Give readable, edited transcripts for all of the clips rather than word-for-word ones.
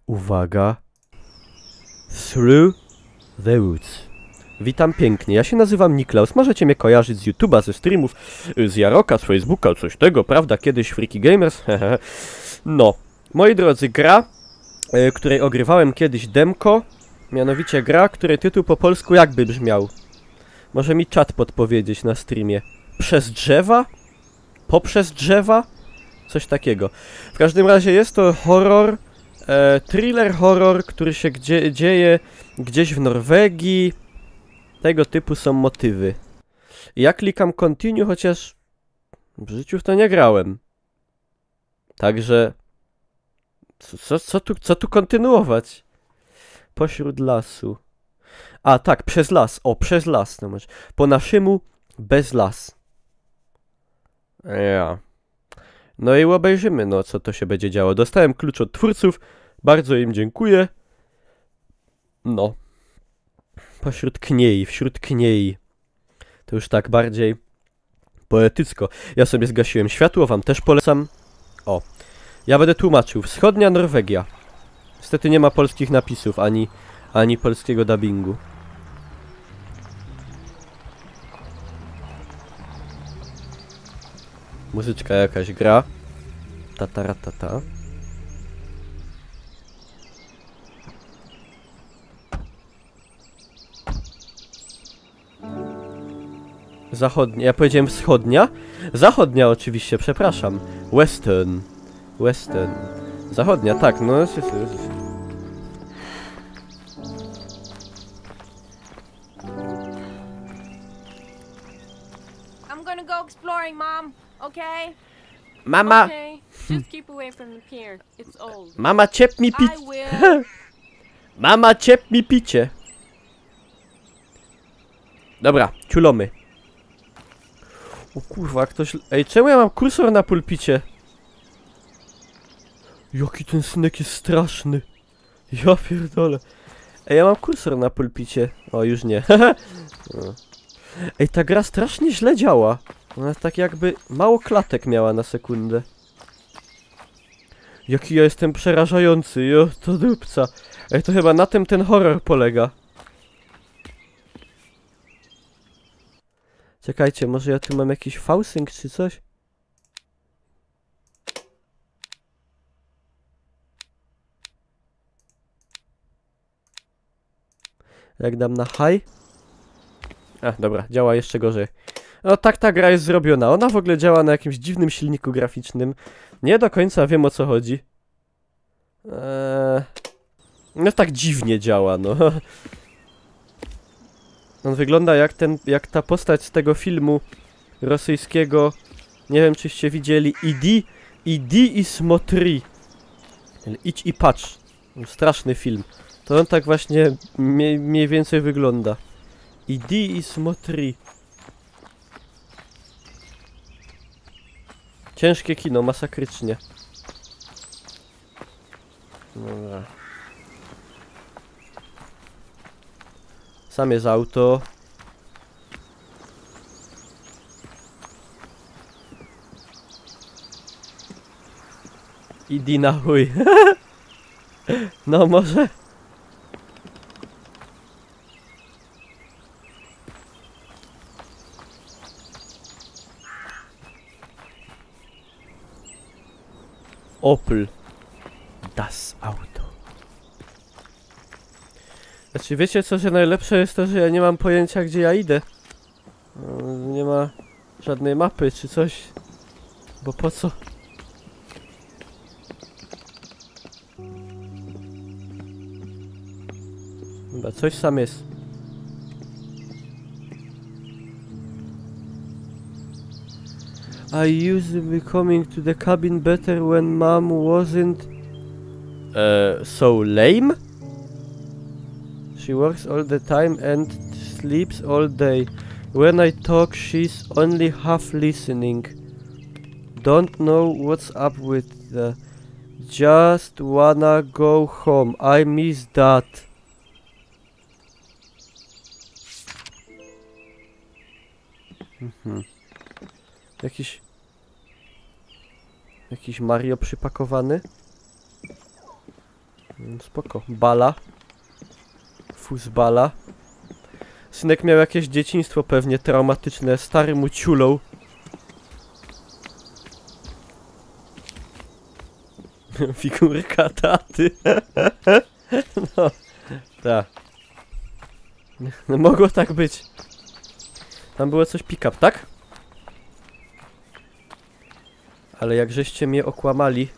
Uwaga. Through the Woods. Witam pięknie, ja się nazywam Niklaus, możecie mnie kojarzyć z YouTube'a, ze streamów, z Jaroka, z Facebooka, coś tego, prawda, kiedyś Freaky Gamers, No, moi drodzy, gra, której ogrywałem kiedyś demko, mianowicie gra, której tytuł po polsku jakby brzmiał. Może mi czat podpowiedzieć na streamie. Przez drzewa? Poprzez drzewa? Coś takiego. W każdym razie jest to horror, thriller horror, który się dzieje gdzieś w Norwegii. Tego typu są motywy. Ja klikam continue, chociaż w życiu w to nie grałem. Także... Co tu kontynuować? Pośród lasu. A, tak, przez las. O, przez las. No może. Po naszemu bez las. Ja. No i obejrzymy, no, co to się będzie działo. Dostałem klucz od twórców. Bardzo im dziękuję. No. Pośród kniei, wśród kniei. To już tak bardziej poetycko. Ja sobie zgasiłem światło, wam też polecam. O. Ja będę tłumaczył. Wschodnia Norwegia. Niestety nie ma polskich napisów, ani polskiego dubbingu. Muzyczka jakaś gra. Tataratata. Zachodnia. Ja powiedziałem wschodnia? Zachodnia oczywiście, przepraszam. Western. Western. Zachodnia, tak, no. I'm gonna go exploring, Mom. Okay? Mama! Okay. Just keep away from the pier. It's old. Mama, ciep mi pić. I will. Mama, ciep mi picie. Dobra, ciulomy. O kurwa, ktoś... Ej, czemu ja mam kursor na pulpicie? Jaki ten synek jest straszny. Ja pierdolę. Ej, ja mam kursor na pulpicie. O, już nie. Ej, ta gra strasznie źle działa. Ona tak jakby mało klatek miała na sekundę. Jaki ja jestem przerażający, jo, to dupca. Ej, to chyba na tym ten horror polega. Czekajcie, może ja tu mam jakiś fałsynk czy coś? Jak dam na high? A, dobra, działa jeszcze gorzej. No tak ta gra jest zrobiona. Ona w ogóle działa na jakimś dziwnym silniku graficznym. Nie do końca wiem, o co chodzi. No tak dziwnie działa, no. On wygląda jak ta postać z tego filmu rosyjskiego. Nie wiem, czyście widzieli. Idi i Smotri. Idź i patrz. Straszny film. To on tak właśnie mniej więcej wygląda. Idi i Smotri. Ciężkie kino, masakrycznie. Dobra. Sam jest auto. Idi na chuj. No może. Opel. Das Auto. Znaczy wiecie co, że najlepsze jest to, że ja nie mam pojęcia gdzie ja idę. Nie ma żadnej mapy czy coś. Bo po co? Chyba coś sam jest. I used to be coming to the cabin better when mom wasn't so lame? She works all the time and sleeps all day. When I talk, she's only half listening. Don't know what's up with the... Just wanna go home. I miss that. Jakiś Mario przypakowany? Spoko. Bala. Fuzbala. Synek miał jakieś dzieciństwo pewnie traumatyczne. Stary mu ciulą. Figurka taty. No, tak. No, mogło tak być. Tam było coś pick-up, tak? Ale jak żeście mnie okłamali,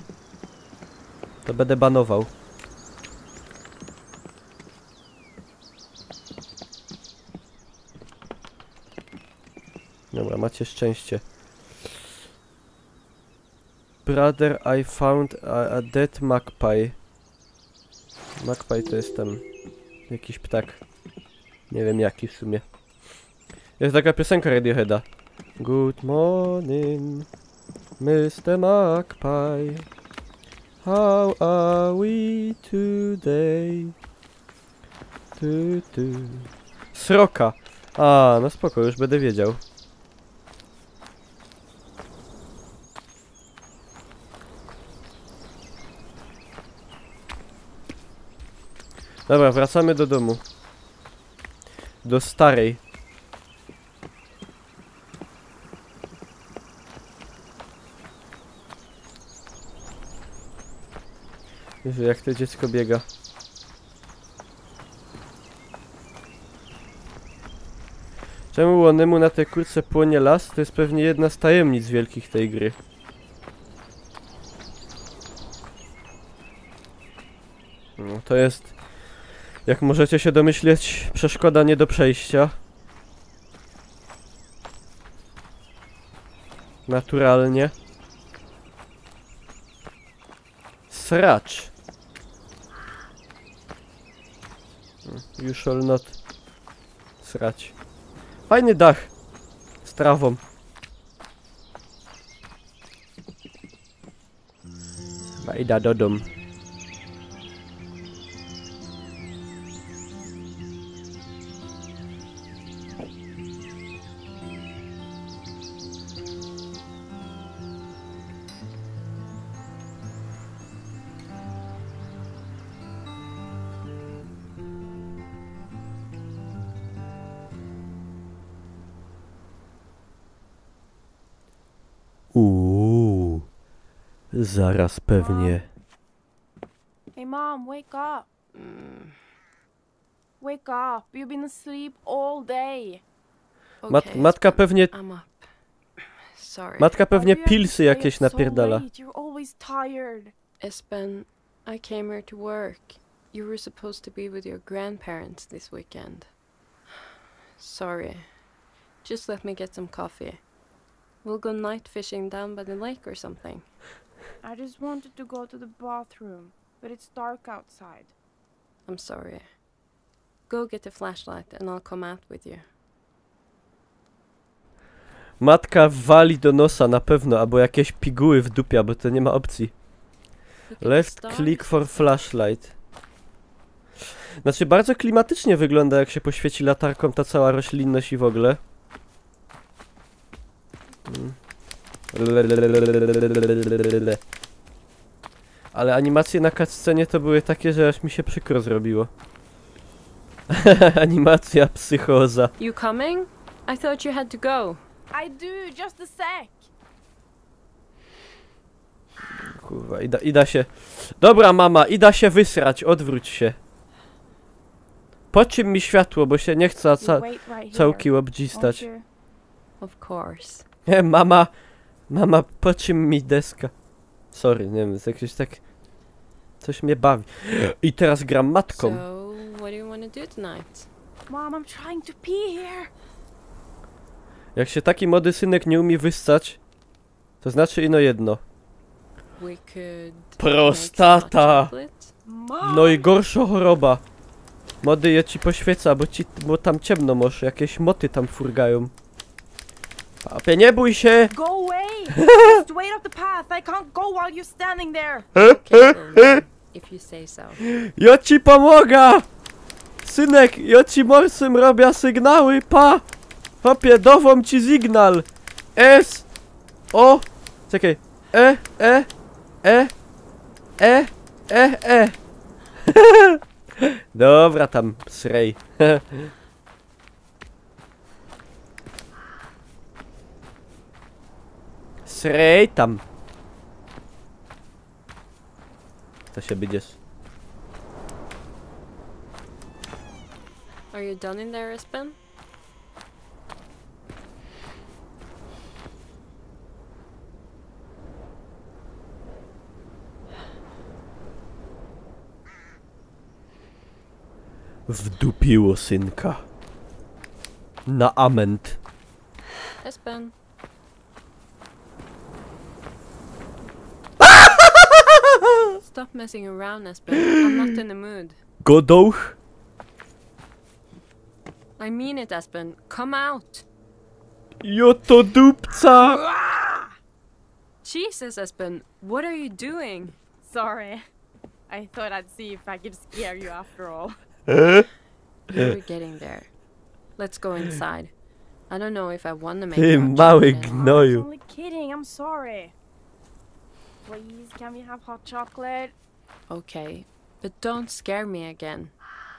to będę banował. Dobra, macie szczęście. Brother, I found a dead magpie. Magpie to jest tam jakiś ptak. Nie wiem jaki w sumie. Jest taka piosenka Radioheada. Good morning, Mr. Magpie. How are we today? Sroka. A, no spoko, już będę wiedział. Dobra, wracamy do domu. Do starej. Jezu, jak to dziecko biega. Czemu Łonemu na tej kurce płonie las? To jest pewnie jedna z tajemnic wielkich tej gry. No, to jest, jak możecie się domyśleć, przeszkoda nie do przejścia. Naturalnie. Sracz. You shall not srać. Fajny dach. Z trawą. Chyba idę do domu. Zaraz pewnie. Hey, Mom, wake up. Wake up. You've been asleep all day. Matka pewnie... I'm up. Sorry. Matka pewnie Why do you have to pilsy stay jakieś up so napierdala. late? You're always tired. Espen, I came here to work. You were supposed to be with your grandparents this weekend. Sorry. Just let me get some coffee. We'll go night fishing down by the lake or something. I just wanted to go to the bathroom, but it's dark outside. I'm sorry. Go get a flashlight and I'll come out with you. Matka wali do nosa na pewno, albo jakieś piguły w dupia, bo to nie ma opcji. Look at the Left stars. click for flashlight. Znaczy bardzo klimatycznie wygląda, jak się poświeci latarką ta cała roślinność i w ogóle. Ale animacje na cutscenie to były takie, że aż mi się przykro zrobiło. Animacja psychoza. You coming? I thought you had to go. I do, just a sec. Kurwa, ida się... Dobra mama, ida się wysrać, odwróć się. Po czym mi światło, bo się nie chce You wait right here, całki won't obdzistać. you? Of course. Nie, mama, po czym mi deska? Sorry, nie wiem, jest jakieś tak... Coś mnie bawi. I teraz gram matką. So, what do you want to do tonight? Mom, I'm trying to pee here. Jak się taki młody synek nie umie wyssać, to znaczy ino jedno. We could Prostata! make some hot chocolate. Mom! No i gorsza choroba. Młody, ja ci poświeca, bo tam ciemno może, jakieś moty tam furgają. Papie, nie bój się! Go away! Just wait up the path. I can't go while you're standing there. Okay, well, if you say so. Ja ci pomogę! Synek, ja ci morsym robię sygnały, pa! Papie, dowom ci sygnał! S! O! Czekaj. Dobra, tam, srej. Srej tam. To się będziesz. Are you done in there, Espen? Wdupiło synka. Na ament. Espen. Stop messing around, Espen. I'm not in the mood. Godoch? I mean it, Espen. Come out. Joto dupca! Jesus, Espen. What are you doing? Sorry. I thought I'd see if I could scare you after all. We're getting there. Let's go inside. I don't know if I want to make Ty hot mały chocolate. I was gnoju. only kidding. I'm sorry. Please, can we have hot chocolate? Okay, but don't scare me again.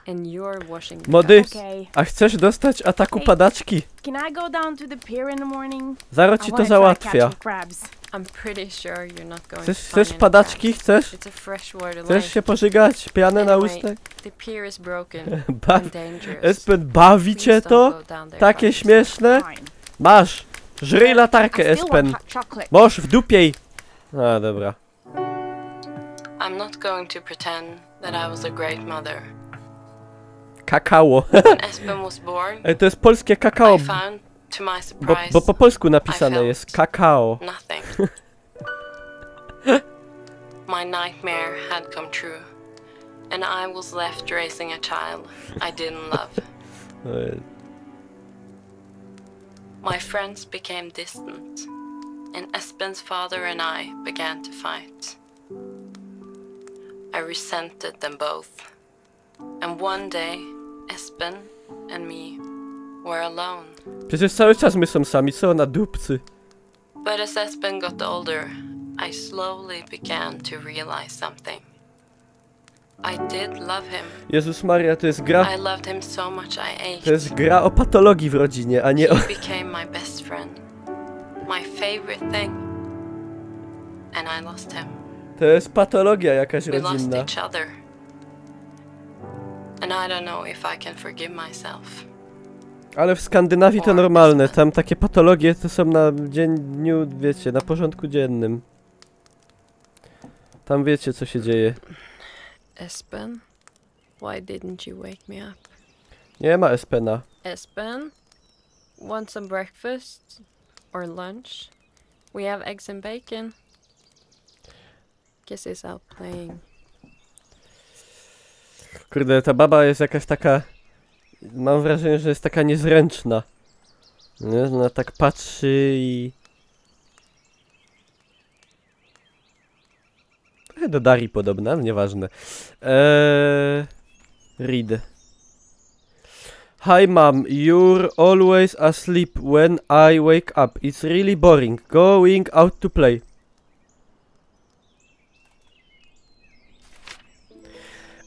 And you're washing the Mody, cups. Okay. a chcesz dostać ataku padaczki? Can I go down to the pier in the morning? Zaro I ci to wanna try załatwia. catching crabs. I'm pretty sure you're not going Chcesz, to find chcesz any padaczki? crabs. Chcesz? It's a freshwater Chcesz lake. się pożygać? Pianę na Anyway, ustek? The pier is broken Baw... and dangerous. Espen, bawi cię Please don't to? go down there Takie by yourself. śmieszne? Fine. Masz! Żryj I latarkę, still want Espen. hot chocolate. Moż w dupiej! A, dobra. I'm not going to pretend that I was a great mother. Kakao. When Espen was born, Ej, to jest polskie kakao, I found, to my bo surprise, po polsku napisane felt- jest kakao. nothing. My nightmare had come true, and I was left raising a child I didn't love. My friends became distant, and Espen's father and I began to fight. I resented them both, and one day, Espen and me were alone. Przecież cały czas my są sami, co na dupcy. But as Espen got older, I slowly began to realize something. I did love him. Jezus Maria, to jest gra... I loved him so much I ached. To jest gra o patologii w rodzinie, a nie o... He became my best friend, my favorite thing, and I lost him. To jest patologia jakaś We lost rodzinna. each other, and I don't know if I can forgive myself. Ale w Skandynawii to normalne, tam takie patologie to są na dniu, wiecie, na porządku dziennym. Tam wiecie, co się dzieje. Espen, why didn't you wake me up? Nie ma Espena. Espen, want some breakfast or lunch? We have eggs and bacon. Guess he's out playing. Kurde, ta baba jest jakaś taka... Mam wrażenie, że jest taka niezręczna. Nie? Ona tak patrzy i... Trochę do Darii podobna, ale nieważne. Read. Hi mom, you're always asleep when I wake up. It's really boring. Going out to play.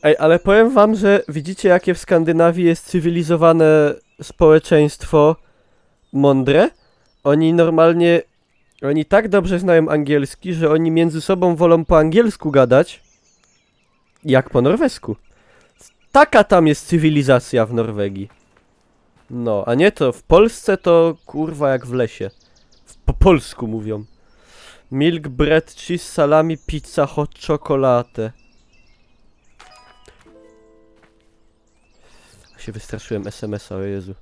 Ej, ale powiem wam, że widzicie jakie w Skandynawii jest cywilizowane społeczeństwo mądre? Oni normalnie... Oni tak dobrze znają angielski, że oni między sobą wolą po angielsku gadać, jak po norwesku. Taka tam jest cywilizacja w Norwegii. No, a nie to w Polsce to kurwa jak w lesie. Po polsku mówią. Milk, bread, cheese, salami, pizza, hot chocolate. Się wystraszyłem SMS-a, o Jezu.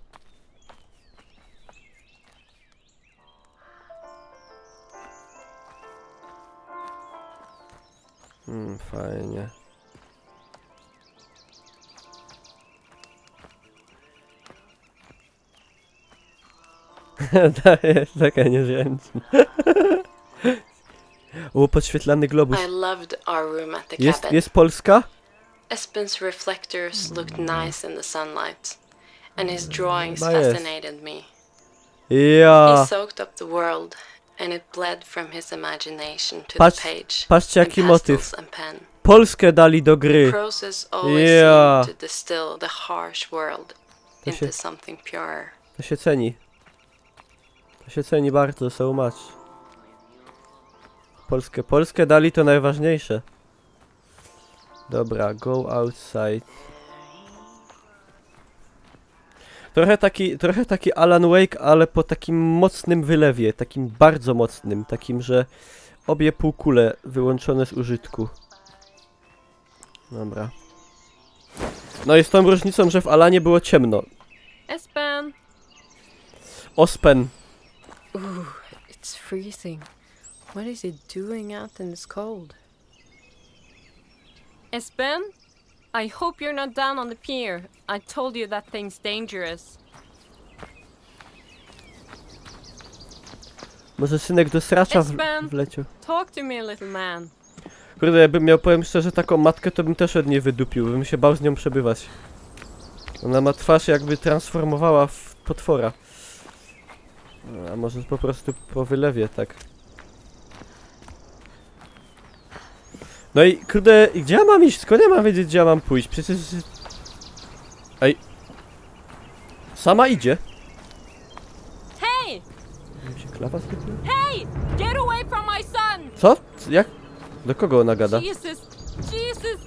Fajnie. To jest taka niezręczna. O, podświetlany globus. I loved our room at the Jest, cabin. jest Polska? Espen's reflectors looked nice in the sunlight, and his drawings No jest. fascinated me. Ja. He soaked up the world, and it bled from his imagination to Patrz- the page. patrzcie, in jaki motyw. pastels and pen. Polskę dali do gry. Process always Yeah. seemed to distill the harsh world To się, into something pure. to się ceni. To się ceni bardzo, so much. Polskę dali, to najważniejsze. Dobra, go outside. Trochę taki Alan Wake, ale po takim mocnym wylewie, takim bardzo mocnym, takim, że obie półkule wyłączone z użytku. Dobra. No i z tą różnicą, że w Alanie było ciemno. Espen! Ospen. Ooh, it's freezing. What is it doing out in this cold? Espen? I hope you're not down on the pier. I told you that thing's dangerous. Może synek do sracza Espen! wleciał. Talk to me, little man. Kurde, jakbym miał, powiem szczerze, taką matkę, to bym też od niej wydupił. Bym się bał z nią przebywać. Ona ma twarz, jakby transformowała w potwora. A może po prostu po wylewie, tak. No i kurde, gdzie ja mam iść? Skąd ja mam wiedzieć, gdzie ja mam pójść? Przecież... Ej. Sama idzie. Hey! Mi się klawa zgubiła? Hey! Get away from my son! Co? Jak? Do kogo ona gada? Jesus! Jesus!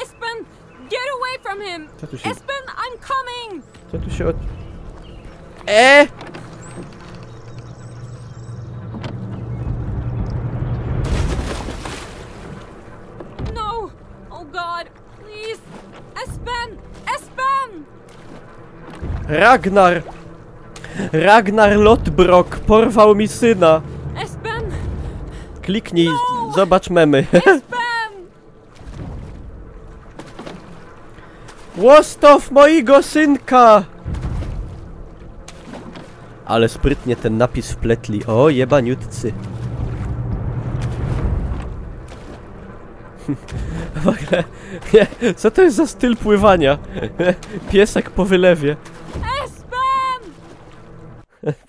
Espen! Get away from him! Co tu się... Espen, I'm coming! Co tu się od... No! Oh God! Please! Espen! Espen! Ragnar! Ragnar Lodbrok porwał mi syna! Espen! Kliknij, No! zobacz memy. Espen! Łostow mojego synka! Ale sprytnie ten napis wpletli. O, jebaniutcy. W ogóle, nie, co to jest za styl pływania? Piesek po wylewie. Espen!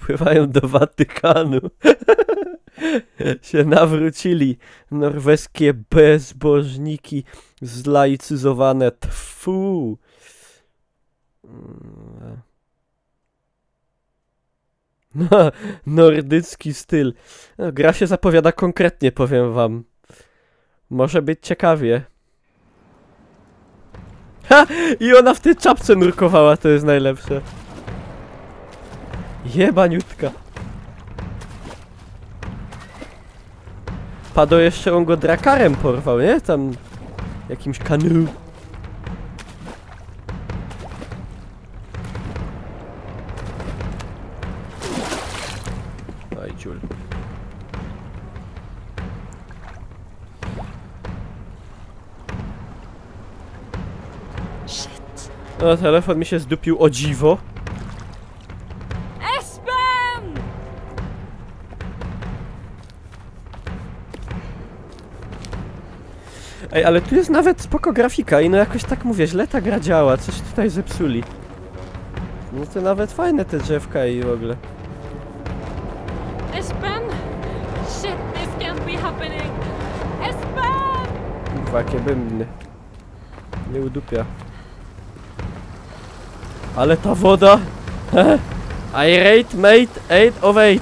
Pływają do Watykanu. Się nawrócili. Norweskie bezbożniki zlaicyzowane. Tfu. No, nordycki styl. No, gra się zapowiada konkretnie, powiem wam. Może być ciekawie. Ha! I ona w tej czapce nurkowała, to jest najlepsze. Jebaniutka. Pado jeszcze on go drakarem porwał, nie? Tam jakimś kanu. Oj, ciul. Shit! No, telefon mi się zdupił, o dziwo. Espen! Ej, ale tu jest nawet spoko grafika i no jakoś tak mówię, źle ta gra działa, coś tutaj zepsuli. No to nawet fajne te drzewka i w ogóle. Espen! Shit, this can't be happening! Espen! Kurwa, jakie bymny. Nie udupia. Ale ta woda! I rate mate 8 of 8.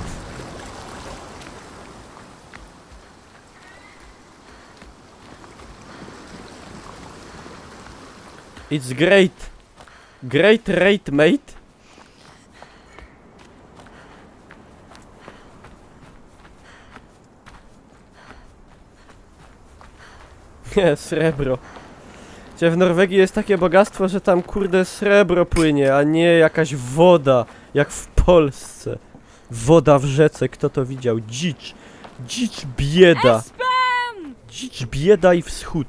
It's great. Great rate mate. Nie, srebro. Gdzie w Norwegii jest takie bogactwo, że tam kurde srebro płynie, a nie jakaś woda, jak w Polsce. Woda w rzece, kto to widział? Dzicz. Dzicz bieda. Espen! Dzicz bieda i wschód.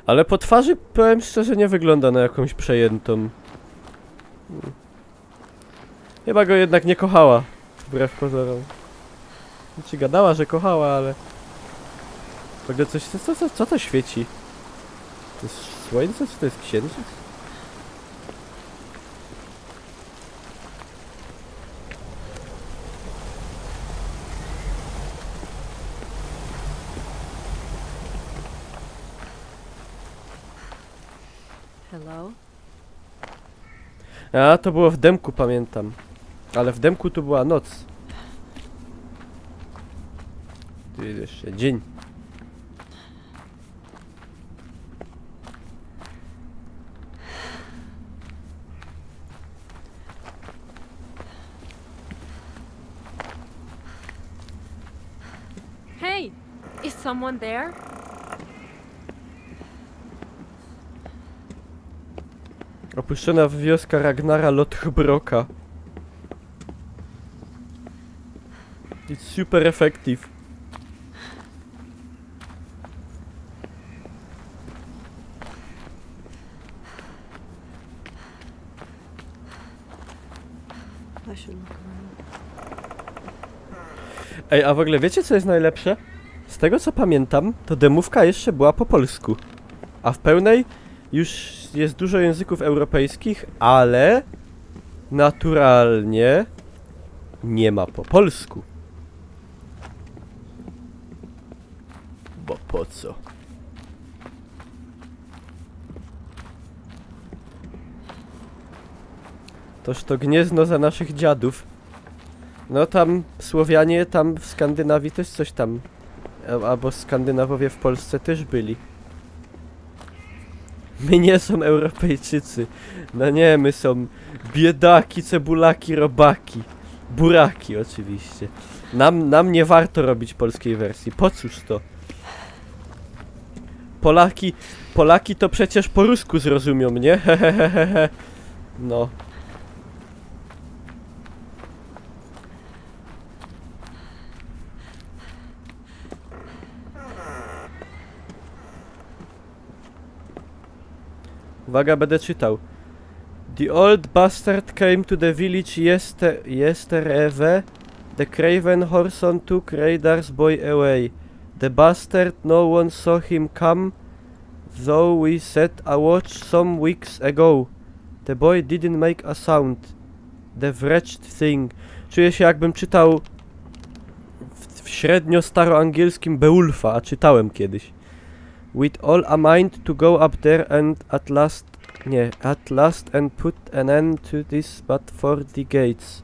Ale po twarzy, powiem szczerze, nie wygląda na jakąś przejętą. Chyba go jednak nie kochała, wbrew pozorom. Znaczy gadała, że kochała, ale... W ogóle coś... Co to świeci? To jest słońce, czy to jest księżyc? Hello? A, to było w demku, pamiętam. Ale w demku to była noc. Tu jest jeszcze dzień. Hey! Is someone there? Opuszczona wioska Ragnara Lothbroka. It's super effective. I should look around. Ej, a w ogóle wiecie co jest najlepsze? Z tego co pamiętam, to demówka jeszcze była po polsku. A w pełnej już jest dużo języków europejskich, ale naturalnie nie ma po polsku. Bo po co? Toż to gniezno za naszych dziadów. No tam Słowianie, tam w Skandynawii też coś tam. Albo Skandynawowie w Polsce też byli. My nie są Europejczycy. No nie, my są biedaki, cebulaki, robaki. Buraki oczywiście. Nam nie warto robić polskiej wersji. Po cóż to? Polaki to przecież po rusku zrozumią, nie? Hehehehe. No. Uwaga, będę czytał. The old bastard came to the village yestereve. The craven horse took Raidar's boy away. The bastard, no one saw him come, though we set a watch some weeks ago. The boy didn't make a sound. The wretched thing. Czuję się jakbym czytał w średnio staroangielskim Beowulfa, a czytałem kiedyś. With all a mind to go up there and at last and put an end to this, but for the gates.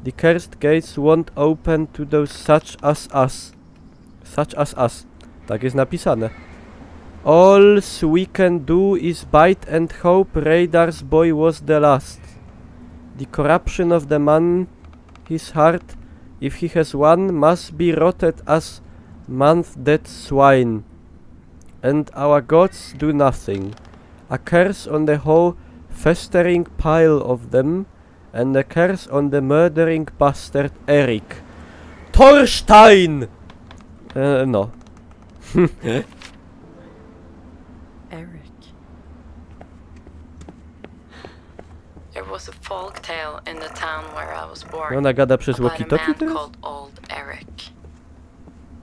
The cursed gates won't open to those such as us. Such as us. Tak jest napisane. All we can do is bite and hope Raidar's boy was the last. The corruption of the man, his heart, if he has one, must be rotted as month-dead swine. And our gods do nothing. A curse on the whole festering pile of them, and a curse on the murdering bastard Erik. Thorstein! No. Eric. There was a folk tale in the town where I was born Ona gada przez about a walkie-talkie man teraz? called Old Eric.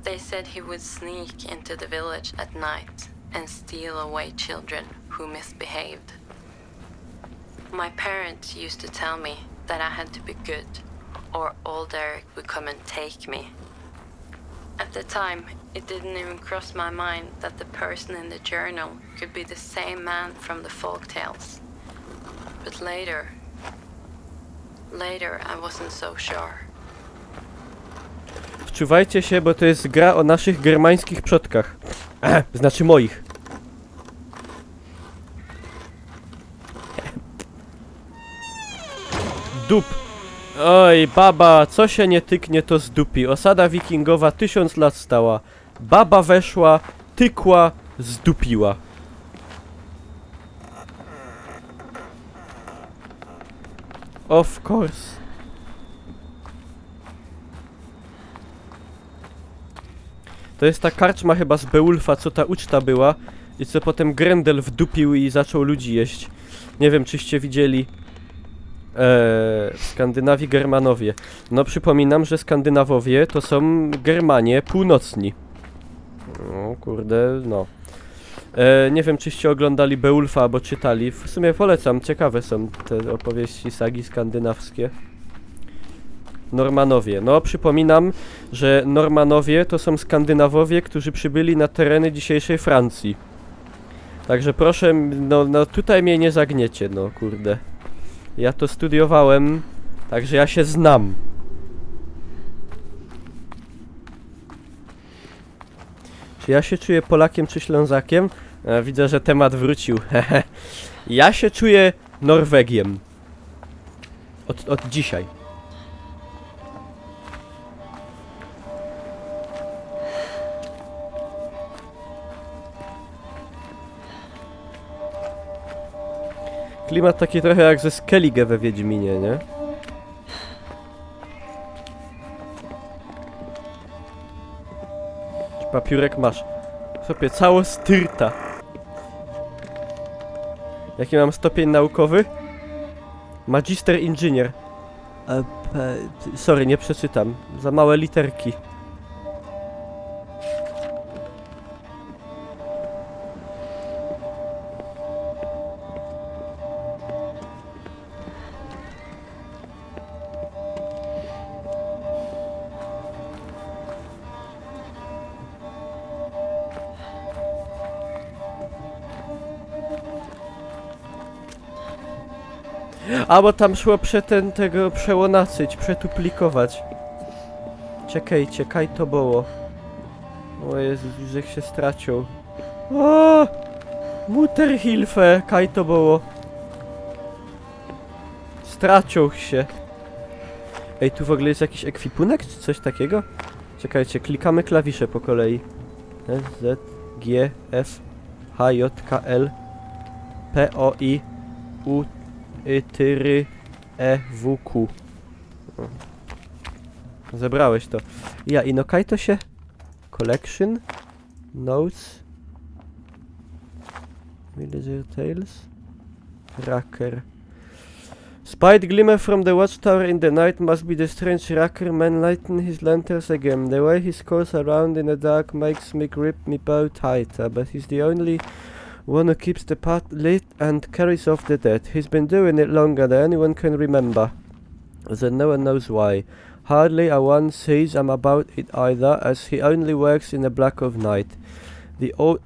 They said he would sneak into the village at night and steal away children who misbehaved. My parents used to tell me that I had to be good, or Old Eric would come and take me. At the time, it didn't even cross my mind that the person in the journal could be the same man from the folk tales. But later I wasn't so sure. Wczuwajcie się, bo to jest gra o naszych germańskich przodkach. Znaczy moich. Dup. Oj, baba, co się nie tyknie, to zdupi. Osada wikingowa 1000 lat stała. Baba weszła, tykła, zdupiła. Of course. To jest ta karczma chyba z Beowulfa, co ta uczta była i co potem Grendel wdupił i zaczął ludzi jeść. Nie wiem, czyście widzieli w Skandynawii Germanowie. No przypominam, że Skandynawowie to są Germanie północni. No kurde, no. Nie wiem, czyście oglądali Beowulfa albo czytali. W sumie polecam, ciekawe są te opowieści, sagi skandynawskie. Normanowie. No, przypominam, że Normanowie to są Skandynawowie, którzy przybyli na tereny dzisiejszej Francji. Także proszę, no tutaj mnie nie zagniecie, no kurde. Ja to studiowałem, także ja się znam. Czy ja się czuję Polakiem czy Ślązakiem? Widzę, że temat wrócił. Ja się czuję Norwegiem. Od dzisiaj. Klimat taki trochę jak ze Skellige we Wiedźminie, nie? Papiurek masz. Sobie cało styrta. Jaki mam stopień naukowy? Magister Inżynier. Sorry, nie przeczytam. Za małe literki. A bo tam szło tego przełonacyć, przetuplikować. Czekajcie, kaj to było. O Jezus, już się stracił. O! Mutterhilfe, kaj to było. Stracił się. Ej, tu w ogóle jest jakiś ekwipunek, czy coś takiego? Czekajcie, klikamy klawisze po kolei. S, Z, G, F, H, J, K, L, P, O, I, U, Tyry, E, W, Q. O. Zebrałeś to. Ja, i no kaj to się... Collection. Notes. Villager Tales. Racker. Spied glimmer from the watchtower in the night must be the strange racker man lighten his lanterns again. The way he scores around in the dark makes me grip me bow tighter, but he's the only one who keeps the path lit and carries off the dead. He's been doing it longer than anyone can remember, then no one knows why. Hardly a one sees him about it either, as he only works in the black of night. The old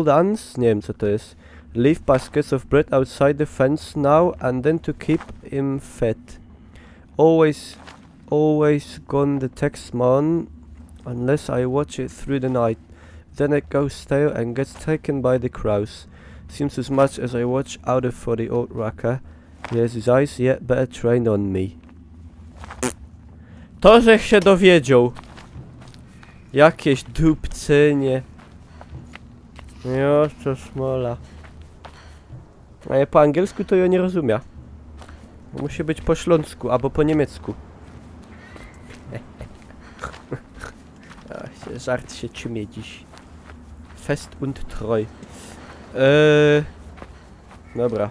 uns, nie wiem co to jest, leave baskets of bread outside the fence now and then to keep him fed. Always gone the text man, unless I watch it through the night. Then it goes stale and gets taken by the crows. Seems as much as I watch out for the old racker. He has his eyes yet better trained on me. To, żech się dowiedział. Jakieś dupcynie. Jeszcze smola. A ja po angielsku to ja nie rozumiem. Musi być po śląsku albo po niemiecku. Żart się czymie dziś. Fest und treu. Dobra.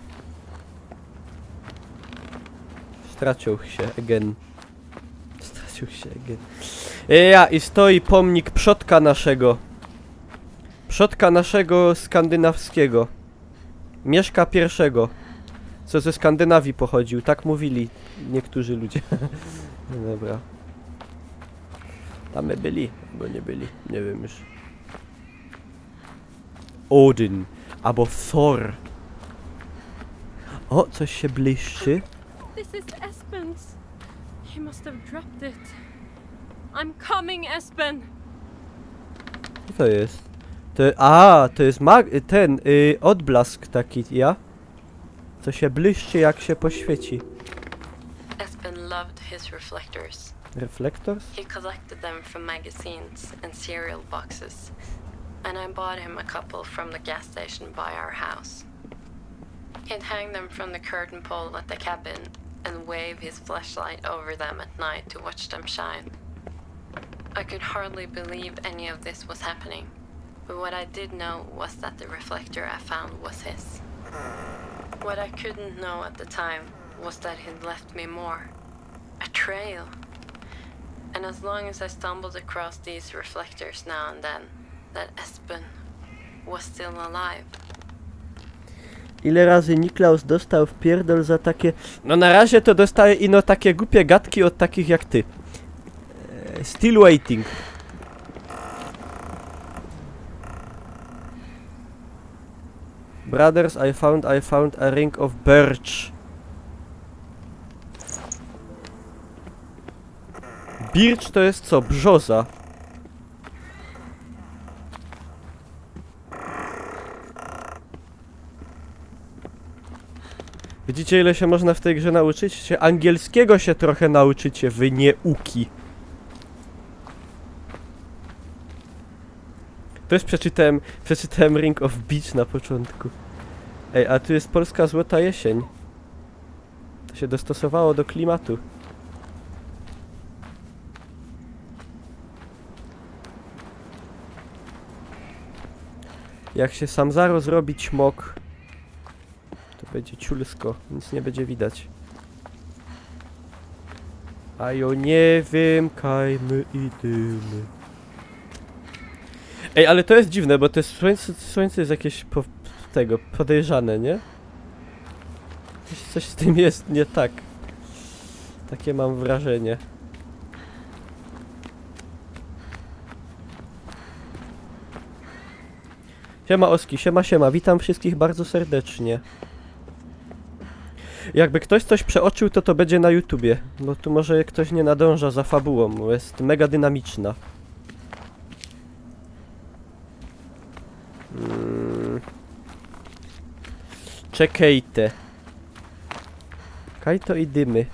Stracił się again. Ja, i stoi pomnik przodka naszego. Przodka naszego skandynawskiego. Mieszka pierwszego. Co ze Skandynawii pochodził, tak mówili niektórzy ludzie. No dobra. Tam my byli, bo nie byli, nie wiem już. Odin, albo Thor. O, coś się błyszczy. This is Espen's. He must have dropped it. I'm coming, Espen. Co to jest? To jest odblask taki, ja? Co się błyszczy, jak się poświeci. Espen loved his reflectors. Reflectors? He collected them from magazines and cereal boxes. And I bought him a couple from the gas station by our house. He'd hang them from the curtain pole at the cabin and wave his flashlight over them at night to watch them shine. I could hardly believe any of this was happening, but what I did know was that the reflector I found was his. What I couldn't know at the time was that he'd left me more. A trail. And as long as I stumbled across these reflectors now and then, that Espen was still alive. Ile razy Niklaus dostał w pierdol za takie... No na razie to dostaje ino takie głupie gadki od takich jak ty. Still waiting. Brothers, I found a ring of birch. Birch to jest co? Brzoza. Widzicie, ile się można w tej grze nauczyć? Się angielskiego się trochę nauczycie, wy nieuki. Też przeczytałem Ring of Beach na początku. Ej, a tu jest polska złota jesień. To się dostosowało do klimatu. Jak się Samzaro zrobi ćmok, to będzie ciulsko, nic nie będzie widać. A jo nie wiem, kajmy i dymy. Ej, ale to jest dziwne, bo to słońce jest jakieś podejrzane, nie? Coś z tym jest nie tak. Takie mam wrażenie. Siema Oski, siema, witam wszystkich bardzo serdecznie. Jakby ktoś coś przeoczył, to będzie na YouTubie, bo tu może ktoś nie nadąża za fabułą, bo jest mega dynamiczna. Czekajte. Kajto i dymy.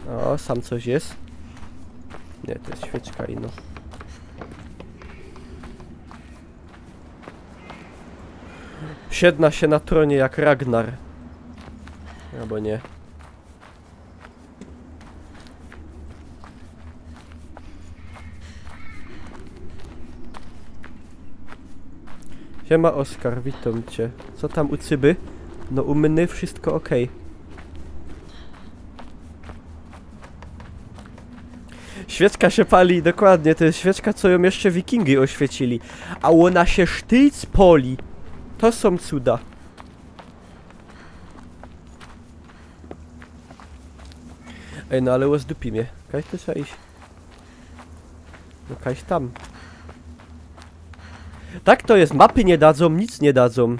O, sam coś jest. Nie, to jest świeczka i no. Siedna się na tronie jak Ragnar. Albo nie. Siema Oskar, witam cię. Co tam u Cyby? No u mnie wszystko ok. Świeczka się pali, dokładnie, to jest świeczka, co ją jeszcze wikingi oświecili. A ona się sztyc poli. To są cuda. Ej, no ale łezdupi mnie. Kaś to trzeba iść. No kaś tam. Tak to jest, mapy nie dadzą, nic nie dadzą.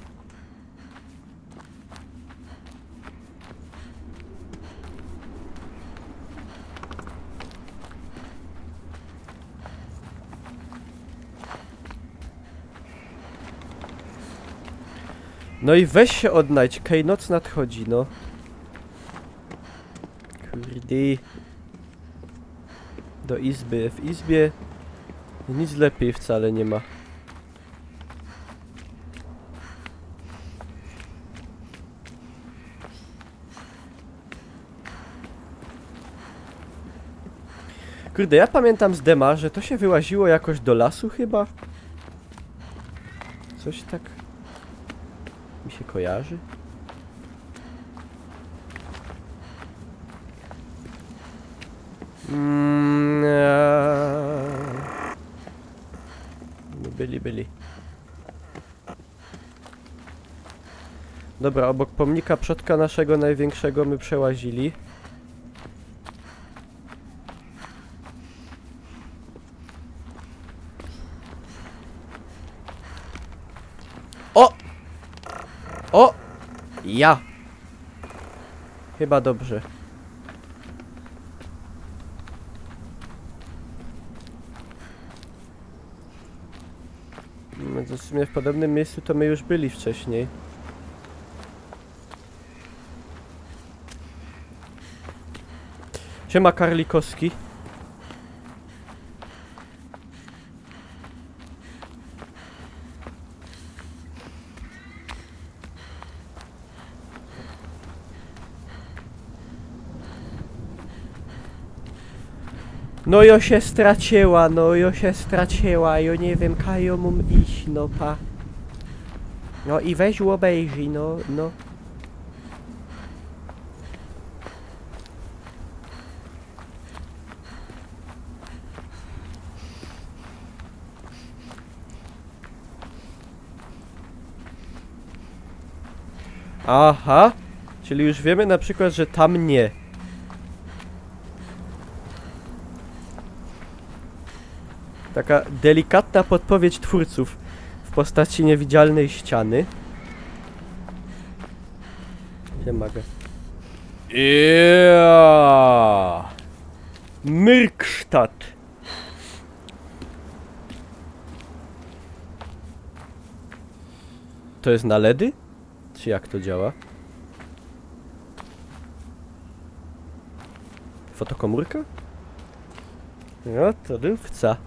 No i weź się odnajdź, Kej, noc nadchodzi, no. Kurde. Do izby, w izbie nic lepiej wcale nie ma. Kurde, ja pamiętam z dema, że to się wyłaziło jakoś do lasu chyba? Coś tak mi się kojarzy. Byli. Dobra, obok pomnika przodka naszego największego my przełazili. O! O! Ja! Chyba dobrze. No to w sumie w podobnym miejscu to my już byli wcześniej. Siema Karlikowski. No jo się straciła, jo nie wiem, kajo mum iść, no pa. No i weź obejrzyj, no. Aha, czyli już wiemy na przykład, że tam nie. Taka delikatna podpowiedź twórców. postaci niewidzialnej ściany. Siemaga. Myrkstadt. To jest na LEDy? Czy jak to działa? Fotokomórka? No to dupca.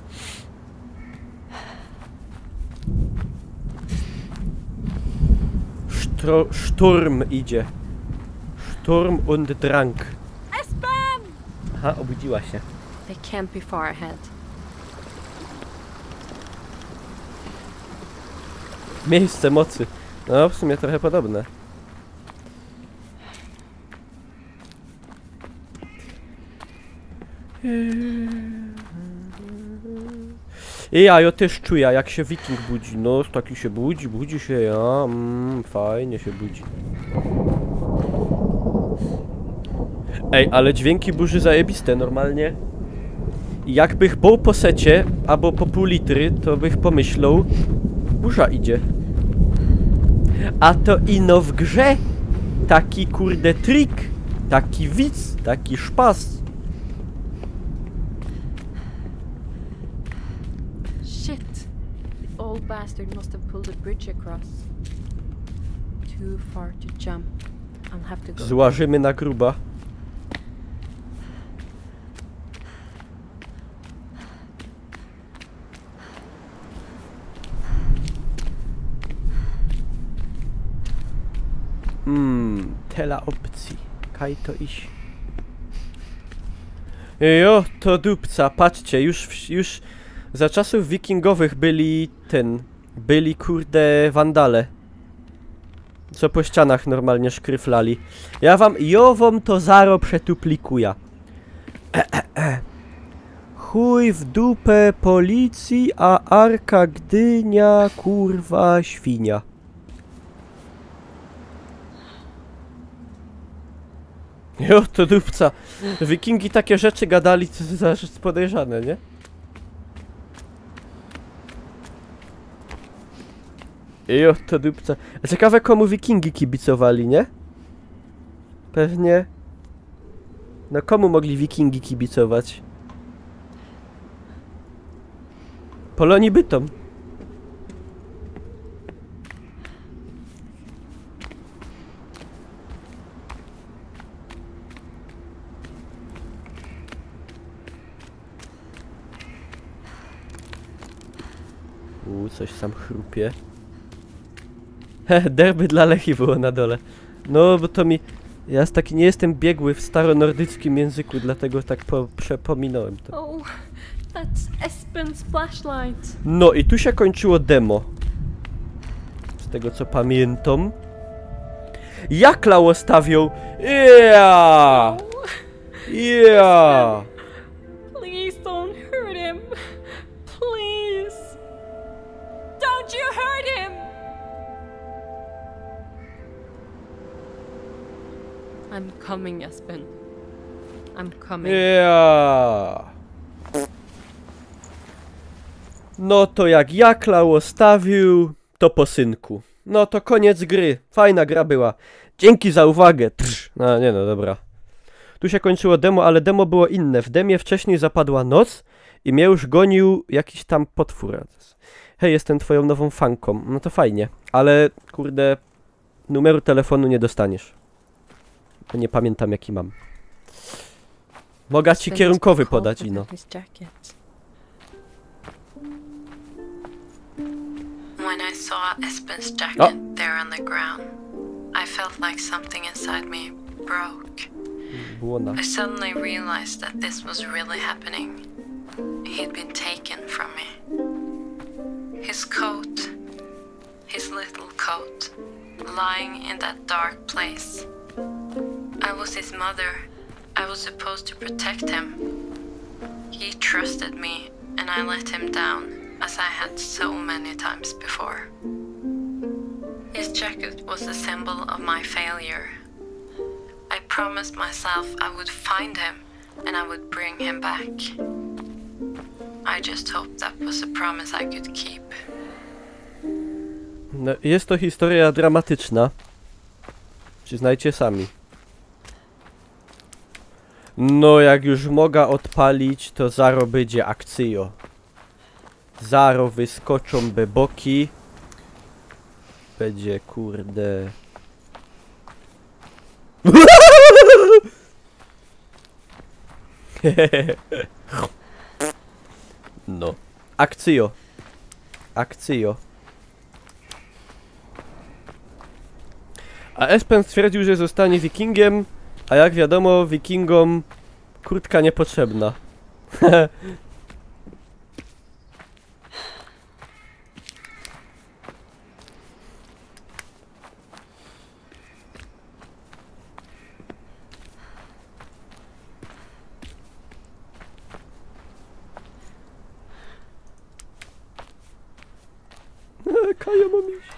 Szturm idzie. Sturm und Drang. Espen! Aha, obudziła się. They can't be far ahead. Miejsce mocy. No, w sumie trochę podobne. I ja też czuję, jak się wiking budzi. No, taki się budzi się, ja. Fajnie się budzi. Ej, ale dźwięki burzy zajebiste, normalnie. Jakbych był po secie, albo po pół litry, to bych pomyślał, burza idzie. A to ino w grze. Taki kurde trik, taki widz, taki szpas. Shit! The old bastard must have pulled a bridge across. Too far to jump. I'll have to go. Złażymy na gruba. Tela opcji. Kaj to iść. Jo, to dupca. Patrzcie, już za czasów wikingowych byli kurde wandale. Co po ścianach normalnie szkryflali. Ja wam to zaro przetuplikuję. Chuj w dupę policji, a Arka Gdynia kurwa świnia. Jo, to dupca. Wikingi takie rzeczy gadali, co za rzecz podejrzane, nie? Jo, to dupca. A ciekawe, komu wikingi kibicowali, nie? Pewnie... No komu mogli wikingi kibicować? Polonii Bytom. Coś sam chrupie. Derby dla Lechi było na dole. No, bo to mi... Ja taki nie jestem biegły w staronordyckim języku, dlatego tak przepominałem to. Oh, that's Espen's flashlight. No i tu się kończyło demo. Z tego co pamiętam. Jak Lało stawią? Yeah! Yeah! Please don't hurt him. Please. Don't you hurt him. I'm coming, Espen. I'm coming. Yeah! No to jak Jaklało stawił, to po synku. No to koniec gry. Fajna gra była. Dzięki za uwagę. No nie no, dobra. Tu się kończyło demo, ale demo było inne. W demie wcześniej zapadła noc i mnie już gonił jakiś tam potwór. Hej, jestem twoją nową fanką. No to fajnie. Ale kurde, numeru telefonu nie dostaniesz. Bo nie pamiętam jaki mam. Mogę ci kierunkowy podać, Ino. When I saw Espen's jacket there on the ground, I felt like something inside me broke. I suddenly realized that this was really happening. He'd been taken from me. His coat, his little coat, lying in that dark place. I was his mother. I was supposed to protect him. He trusted me, and I let him down, as I had so many times before. His jacket was a symbol of my failure. I promised myself I would find him, and I would bring him back. I just hoped that was a promise I could keep. No, jest to historia dramatyczna. Przyznajcie sami. No, jak już mogę odpalić, to zaro będzie akcjo. Zaro wyskoczą beboki. Będzie, kurde... No. Akcjo. Akcjo. A Espen stwierdził, że zostanie wikingiem, a jak wiadomo, wikingom kurtka niepotrzebna. Kaja mam iść.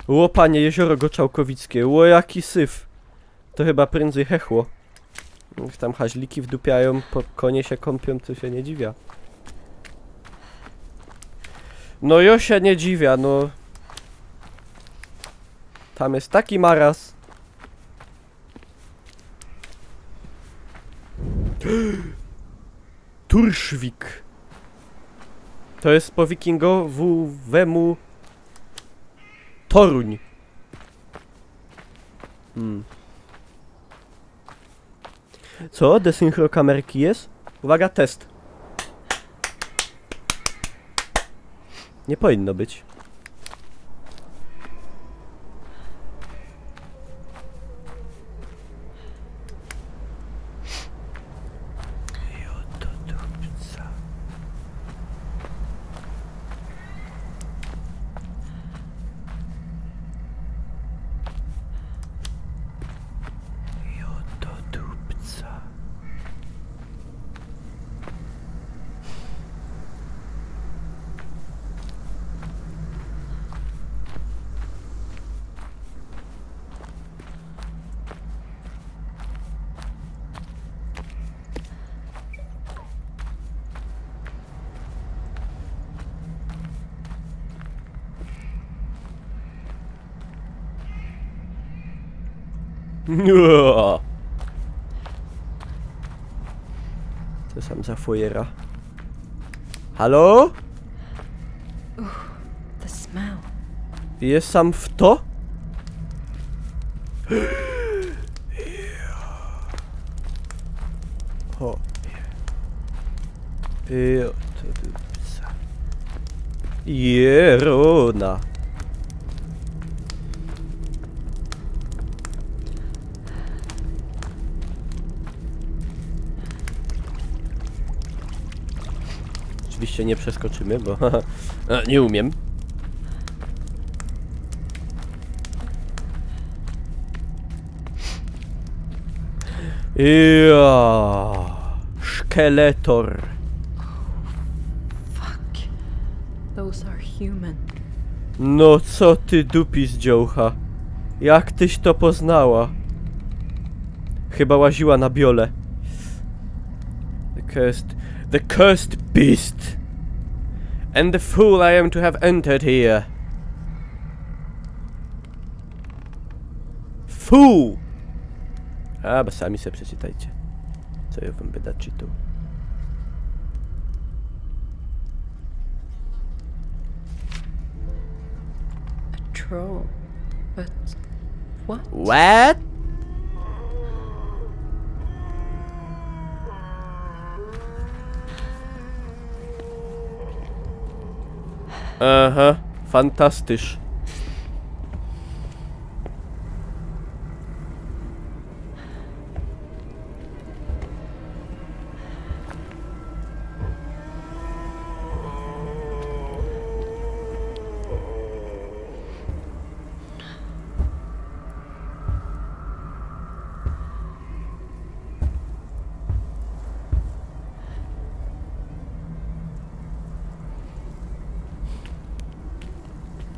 Ło panie, jezioro Goczałkowickie, ło jaki syf. To chyba prędzej hechło. Jak tam haźliki wdupiają, konie się kąpią, to się nie dziwia. No jo się nie dziwia, no. Tam jest taki maraz. Turszwik. To jest po wikingowemu Toruń. Co? Desynchro kamerki jest? Uwaga, test. Nie powinno być. Co sam za fojera? Halo? The smell. Jest sam w to? O. Jerona. Oczywiście nie przeskoczymy, bo nie umiem. Ja, szkieletor. Fuck. Those are human. No co ty dupisz, dziołcha? Jak tyś to poznała? Chyba łaziła na biole. The cursed beast. And the fool I am to have entered here. Fool! A, bo sami sobie przeczytajcie. Co ja wam będę czytał. A troll. But what? What? Aha, fantastysz.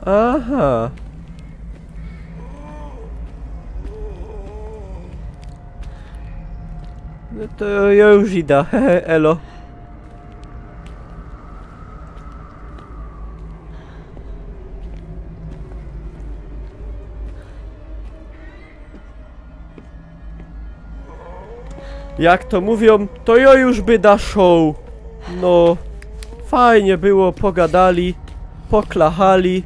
Aha. No to ja już idę, elo. Jak to mówią, to ja już by da show. No, fajnie było, pogadali, poklachali,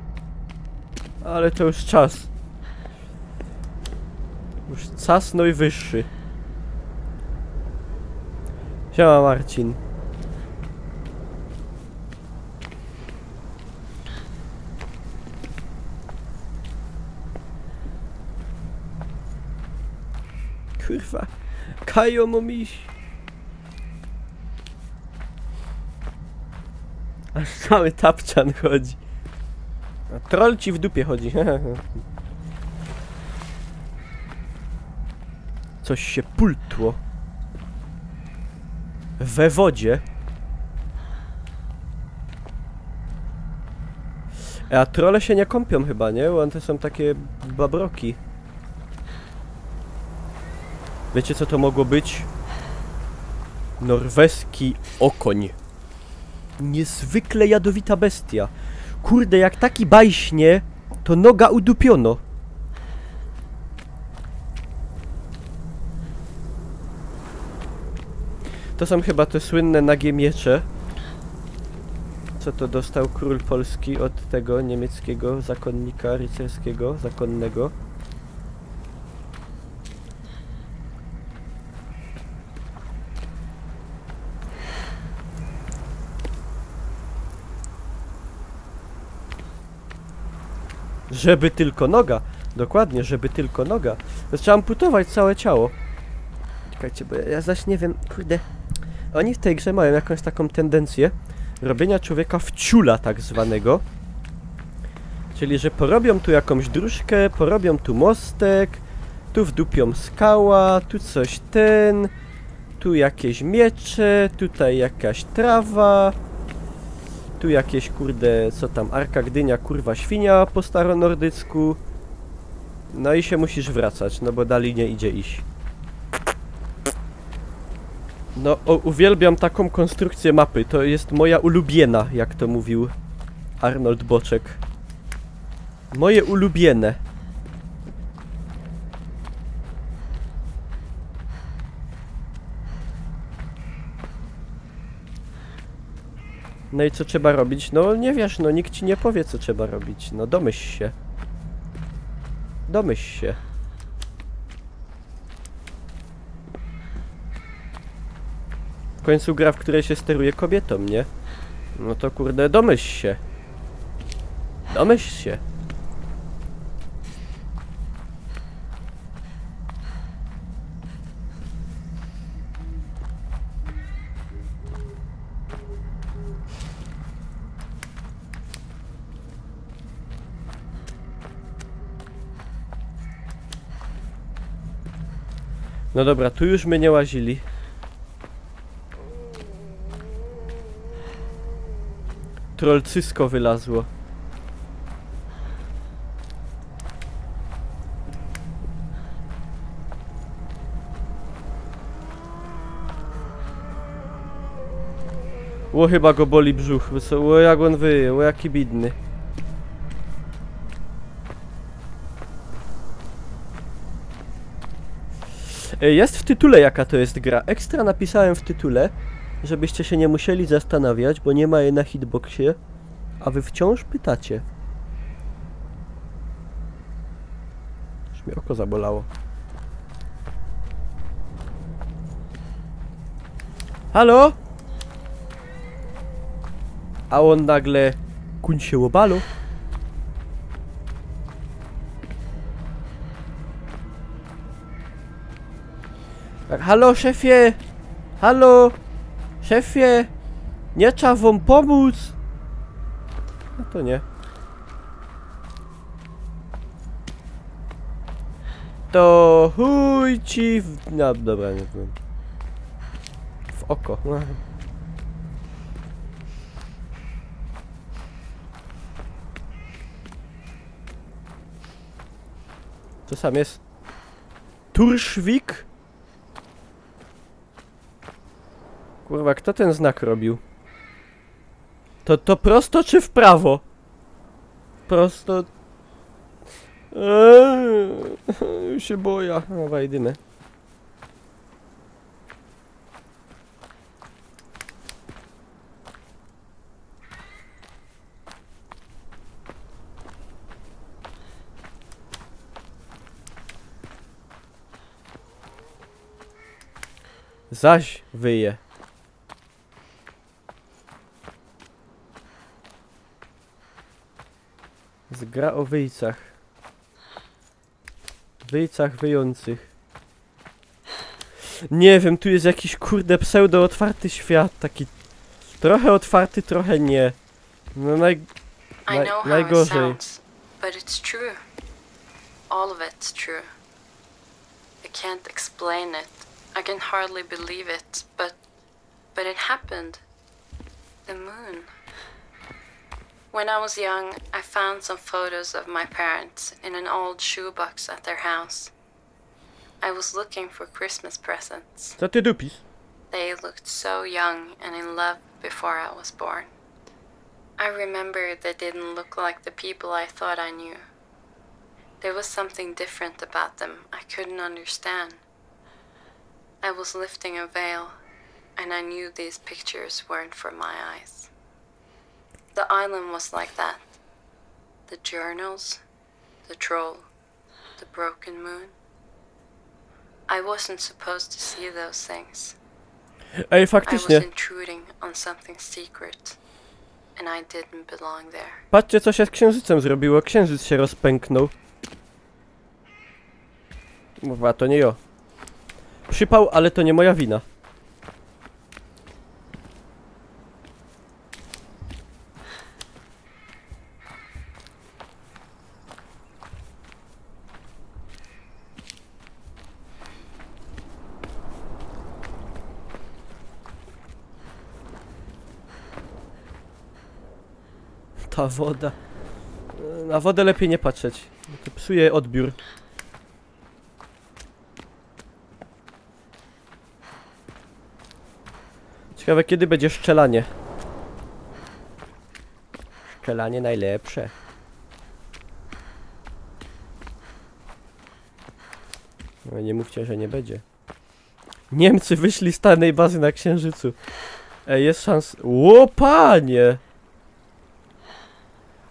ale to już czas. Już czas najwyższy. Siema Marcin. Kurwa, Kajo momiś. Aż cały tapczan chodzi. A troll ci w dupie chodzi. Coś się pultło. We wodzie. A trolle się nie kąpią chyba, nie? Bo one to są takie babroki. Wiecie co to mogło być? Norweski okoń. Niezwykle jadowita bestia. Kurde, jak taki bajśnie, to noga udupiono. To są chyba te słynne nagie miecze. Co to dostał król polski od tego niemieckiego zakonnika rycerskiego, zakonnego. Żeby tylko noga. Dokładnie, żeby tylko noga. To trzeba amputować całe ciało. Czekajcie, bo ja zaś nie wiem, kurde. Oni w tej grze mają jakąś taką tendencję robienia człowieka w ciula tak zwanego. Czyli, że porobią tu jakąś dróżkę, porobią tu mostek, tu wdupią skała, tu coś tu jakieś miecze, tutaj jakaś trawa, tu jakieś kurde, co tam, arka Gdynia, kurwa świnia po staronordycku. No i się musisz wracać, no bo dalej nie idzie iść. No, uwielbiam taką konstrukcję mapy, to jest moja ulubiena, jak to mówił Arnold Boczek. Moje ulubione. No i co trzeba robić? No nie wiesz, no nikt ci nie powie co trzeba robić, no domyśl się. Domyśl się. W końcu gra, w której się steruje kobietą, nie? No to kurde, domyśl się. Domyśl się. No dobra, tu już my nie łazili. Trollcysko wylazło. Ło, chyba go boli brzuch. Ło, jak on wyje, ło, jaki bidny. Jest w tytule jaka to jest gra. Ekstra napisałem w tytule, żebyście się nie musieli zastanawiać, bo nie ma jej na hitboxie, a wy wciąż pytacie. Już mi oko zabolało. Halo? A on nagle kuń się łobalu. Tak, halo szefie! Halo! Szefie! Nie trzeba wam pomóc! No to nie. To chuj ci w... No dobra, nie wiem. W oko. Co sam jest? Turszwik? Kurwa, kto ten znak robił? To prosto czy w prawo? Prosto... Już się boję. No, wejdymy. Zaś wyje. Gra o wyjcach. Wyjcach wyjących. Nie wiem, tu jest jakiś kurde pseudo otwarty świat, taki trochę otwarty, trochę nie. No I know how it najgorzej. sounds, but it's true. All of it's true. I can't explain it. I can hardly believe it, but it happened. The moon. When I was young, I found some photos of my parents in an old shoebox at their house. I was looking for Christmas presents. Co ty dupisz? They looked so young and in love before I was born. I remember they didn't look like the people I thought I knew. There was something different about them I couldn't understand. I was lifting a veil, and I knew these pictures weren't for my eyes. The island was like that. The journals, the troll, the broken moon. I wasn't supposed to see those things. Ej, I was faktycznie. intruding on something secret, and I didn't belong there. Patrzcie, co się z księżycem zrobiło. Księżyc się rozpęknął. Mówiła, to nie ja. Przypał, ale to nie moja wina. Ta woda. Na wodę lepiej nie patrzeć. To psuje odbiór. Ciekawe, kiedy będzie szczelanie. Szczelanie najlepsze. No nie mówcie, że nie będzie. Niemcy wyszli z tajnej bazy na Księżycu. Ej, jest szansa. Ło, panie!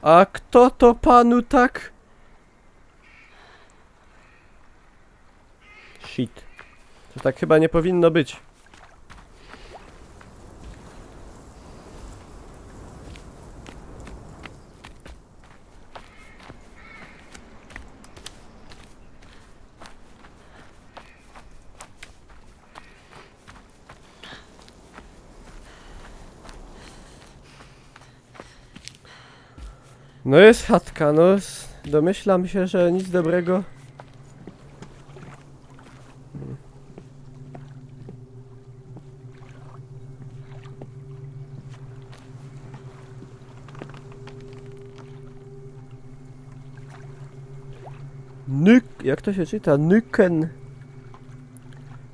A kto to panu tak? Shit. To tak chyba nie powinno być. No jest chatka, no domyślam się, że nic dobrego. Jak to się czyta? Nyken.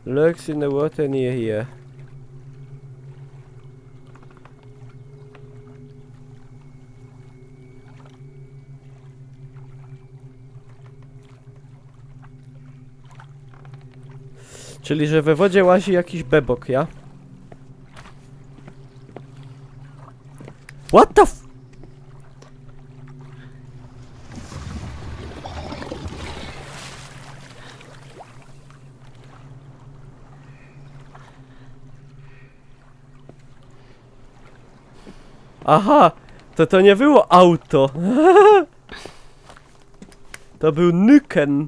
Lurks in the water near here. Czyli, że we wodzie łazi jakiś bebok, ja? What the f... Aha! To nie było auto. To był Nyken.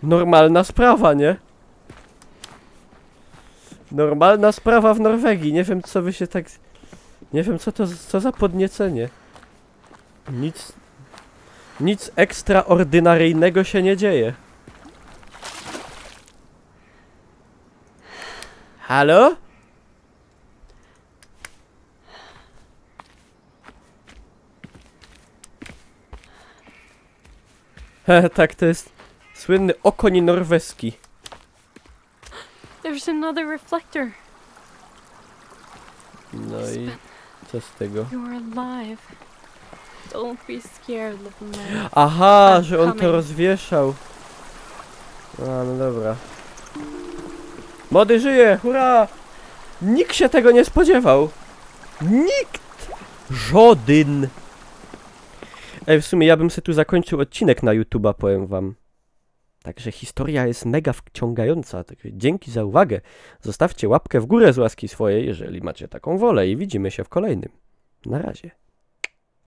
Normalna sprawa, nie? Normalna sprawa w Norwegii. Nie wiem, co wy się tak... Nie wiem, co za podniecenie. Nic ekstraordynaryjnego się nie dzieje. Halo? Tak, to jest słynny okoń norweski. There's another reflector. No i co z tego? You're alive. Don't be scared, little man. Aha, I'm że on to coming. rozwieszał. A, no dobra. Młody żyje, hurra! Nikt się tego nie spodziewał. Nikt! Żodyn! W sumie ja bym sobie tu zakończył odcinek na YouTube'a, powiem wam. Także historia jest mega wciągająca. Także dzięki za uwagę. Zostawcie łapkę w górę z łaski swojej, jeżeli macie taką wolę i widzimy się w kolejnym. Na razie.